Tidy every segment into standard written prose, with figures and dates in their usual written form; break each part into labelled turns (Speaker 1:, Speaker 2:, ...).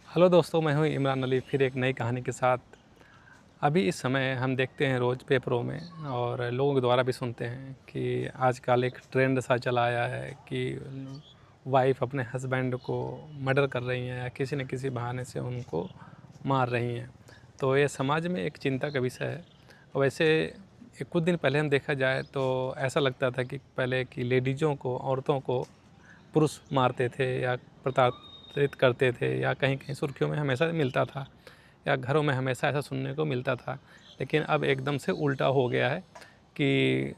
Speaker 1: Hello दोस्तों, मैं हूं इमरान अली फिर एक नई कहानी के साथ। अभी इस समय हम देखते हैं रोज़ पेपरों में और लोगों के द्वारा भी सुनते हैं कि आजकल एक ट्रेंड सा चला आया है कि वाइफ़ अपने हस्बैंड को मर्डर कर रही हैं या किसी न किसी बहाने से उनको मार रही हैं। तो ये समाज में एक चिंता का विषय है। वैसे कुछ दिन पहले हम देखा जाए तो ऐसा लगता था कि पहले की लेडीज़ों को, औरतों को पुरुष मारते थे या प्रताड़ित करते थे या कहीं-कहीं सुर्खियों में हमेशा मिलता था या घरों में हमेशा ऐसा सुनने को मिलता था। लेकिन अब एकदम से उल्टा हो गया है कि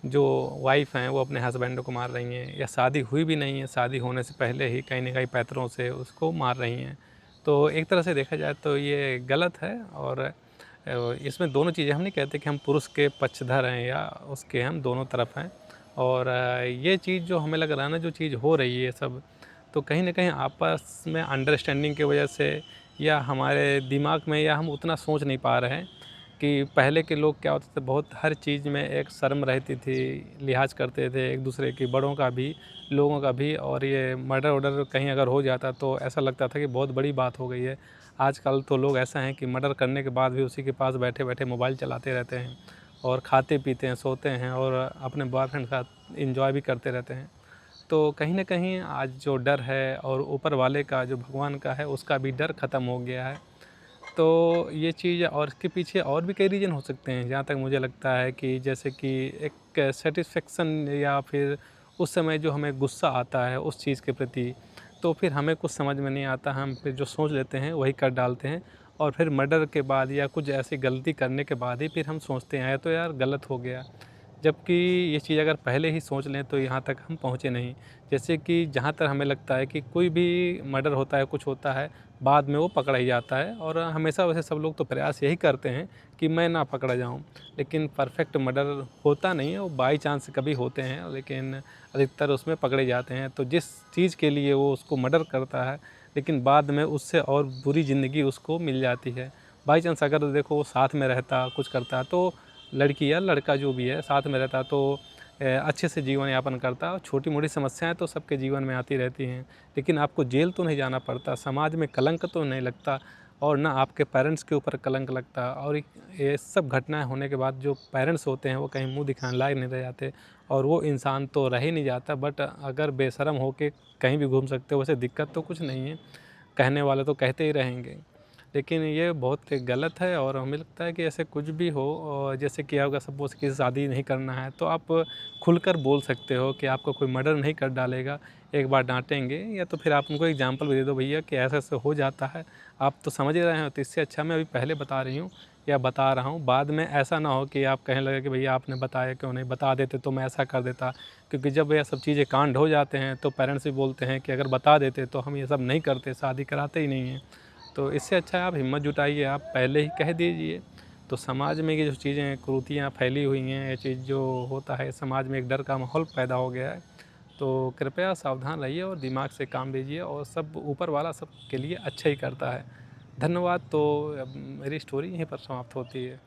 Speaker 1: जो वाइफ़ हैं वो अपने हस्बैंड को मार रही हैं या शादी हुई भी नहीं है, शादी होने से पहले ही कहीं न कहीं पैतरों से उसको मार रही हैं। तो एक तरह से देखा जाए तो ये गलत है और इसमें दोनों चीज़ें, हम नहीं कहते कि हम पुरुष के पक्षधर हैं या उसके, हम दोनों तरफ हैं। और ये चीज़ जो हमें लग रहा है ना, जो चीज़ हो रही है सब, तो कहीं न कहीं आपस में अंडरस्टैंडिंग की वजह से या हमारे दिमाग में, या हम उतना सोच नहीं पा रहे हैं कि पहले के लोग क्या होते थे, बहुत हर चीज़ में एक शर्म रहती थी, लिहाज़ करते थे एक दूसरे की, बड़ों का भी, लोगों का भी। और ये मर्डर-वर्डर कहीं अगर हो जाता तो ऐसा लगता था कि बहुत बड़ी बात हो गई है। आजकल तो लोग ऐसा हैं कि मर्डर करने के बाद भी उसी के पास बैठे-बैठे मोबाइल चलाते रहते हैं और खाते-पीते हैं, सोते हैं और अपने बॉयफ्रेंड के साथ एन्जॉय भी करते रहते हैं। तो कहीं न कहीं आज जो डर है और ऊपर वाले का, जो भगवान का है, उसका भी डर ख़त्म हो गया है। तो ये चीज़, और इसके पीछे और भी कई रीज़न हो सकते हैं, जहाँ तक मुझे लगता है कि जैसे कि एक सैटिस्फैक्शन, या फिर उस समय जो हमें गुस्सा आता है उस चीज़ के प्रति, तो फिर हमें कुछ समझ में नहीं आता, हम फिर जो सोच लेते हैं वही कर डालते हैं। और फिर मर्डर के बाद या कुछ ऐसी गलती करने के बाद ही फिर हम सोचते हैं तो यार गलत हो गया। जबकि ये चीज़ अगर पहले ही सोच लें तो यहाँ तक हम पहुँचे नहीं। जैसे कि जहाँ तक हमें लगता है कि कोई भी मर्डर होता है, कुछ होता है, बाद में वो पकड़ा ही जाता है और हमेशा वैसे सब लोग तो प्रयास यही करते हैं कि मैं ना पकड़ा जाऊँ। लेकिन परफेक्ट मर्डर होता नहीं है, वो बाई चांस कभी होते हैं, लेकिन अधिकतर उसमें पकड़े जाते हैं। तो जिस चीज़ के लिए वो उसको मर्डर करता है, लेकिन बाद में उससे और बुरी ज़िंदगी उसको मिल जाती है। बाई चांस अगर देखो वो साथ में रहता, कुछ करता, तो लड़की या लड़का जो भी है साथ में रहता तो अच्छे से जीवन यापन करता। और छोटी-मोटी समस्याएँ तो सबके जीवन में आती रहती हैं, लेकिन आपको जेल तो नहीं जाना पड़ता, समाज में कलंक तो नहीं लगता और ना आपके पेरेंट्स के ऊपर कलंक लगता। और ये सब घटनाएँ होने के बाद जो पेरेंट्स होते हैं वो कहीं मुँह दिखाने लायक नहीं रह जाते और वो इंसान तो रह ही नहीं जाता। बट अगर बेशर्म होके कहीं भी घूम सकते हो, वैसे दिक्कत तो कुछ नहीं है, कहने वाले तो कहते ही रहेंगे। लेकिन ये बहुत गलत है और हमें लगता है कि ऐसे कुछ भी हो, और जैसे कि अगर सपोज़ कि शादी नहीं करना है तो आप खुलकर बोल सकते हो कि आपको कोई मर्डर नहीं कर डालेगा। एक बार डाँटेंगे या तो फिर आप उनको एग्ज़ाम्पल भी दे दो, भैया कि ऐसा-ऐसा हो जाता है, आप तो समझ ही रहे हो, तो इससे अच्छा मैं अभी पहले बता रही हूँ या बता रहा हूँ। बाद में ऐसा ना हो कि आप कहने लगे कि भैया आपने बताया क्यों नहीं, बता देते तो मैं ऐसा कर देता। क्योंकि जब ये सब चीज़ें कांड हो जाते हैं तो पेरेंट्स भी बोलते हैं कि अगर बता देते तो हम ये सब नहीं करते, शादी कराते ही नहीं हैं। तो इससे अच्छा है आप हिम्मत जुटाइए, आप पहले ही कह दीजिए। तो समाज में ये जो चीज़ें, कुरीतियाँ फैली हुई हैं, ये चीज़ जो होता है, समाज में एक डर का माहौल पैदा हो गया है। तो कृपया सावधान रहिए और दिमाग से काम लीजिए और सब ऊपर वाला सबके लिए अच्छा ही करता है। धन्यवाद। तो अब मेरी स्टोरी यहीं पर समाप्त होती है।